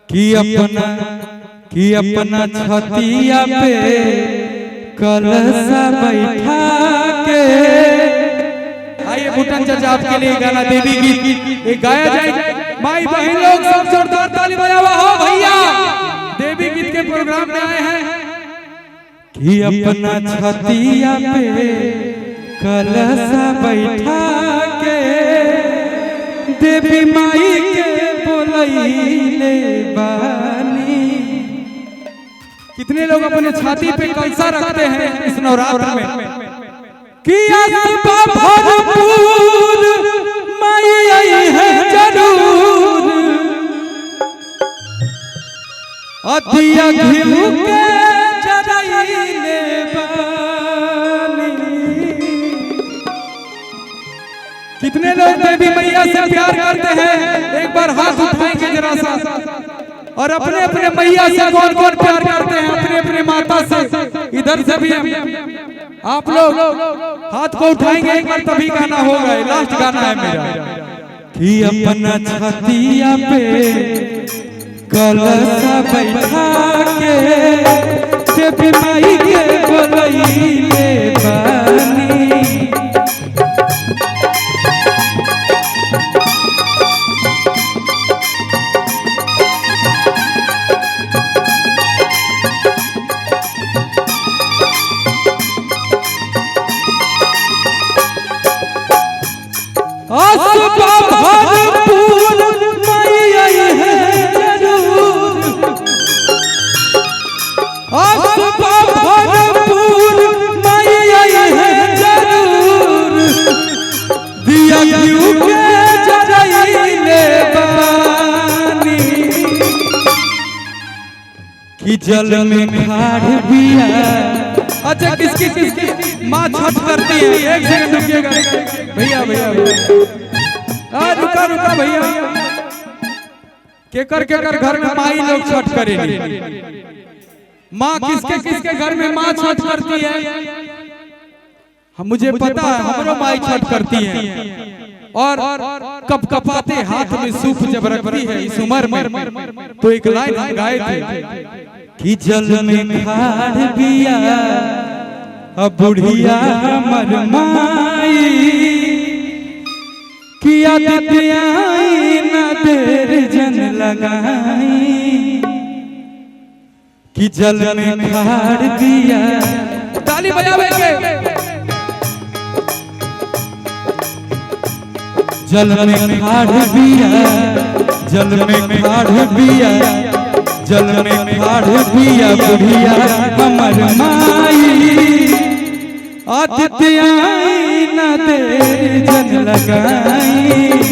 कि अपना छतिया पे कलशा बैठा के। आइए भूटान चाचा आपके लिए गाना देवी गीत एक गाया जाए। माई बहन लोग सब जोरदार ताली बजावा हो भैया, देवी गीत के प्रोग्राम में आए हैं। कि अपना छतिया पे कलशा बैठा के देवी माई के बोलैले बानी। कितने लोग अपने छाती पे कलशा रखते हैं इस नवरात्र में। कि भरपूर माई आई है जरूर, अतिया घिउ के जराइले बानी। कितने लोग देवी मैया से प्यार करते हैं, एक बार हाथ उठाएंगे जरा सा। और अपने अपने मैया से कौन कौन प्यार करते हैं, अपने अपने माता से। इधर से भी आप लोग हाथ को उठाएंगे एक बार, तभी गाना होगा। लास्ट गाना है मेरा। कि अपना छतिया पे कलशा बैठा के देवी माई के बोलैले बानी। भरपूर माई आई है जरूर, भरपूर माई आई है जरूर, दिया घिउ के जराइले बानी। कि जल में खाड़ बिया। अच्छा किसकी माँ छठ करती है, एक सेकंड रुकिएगा भैया भैया। रुका रुका भैया। केकर घर में माई लोग छठ करेंगे। माँ किसके घर में माँ छठ करती है, हम मुझे पता है, हमरो माई छठ करती है। और कपकपाते हाथ में सूप जब रखती है इस उम्र में, तो एक लाइन हम गाए थे। कि जल में खाड़ बिया अब बुढ़िया हमर माई, कि आदित्य आई न देर जन लगाई। कि जल में खाड़ दिया। ताली बजावेंगे। जल में खाड़ दिया, जल में खाड़ दिया, जल में खाड़ दिया बुढ़िया हमर माई। आदित्य आई न देर जन लगाई।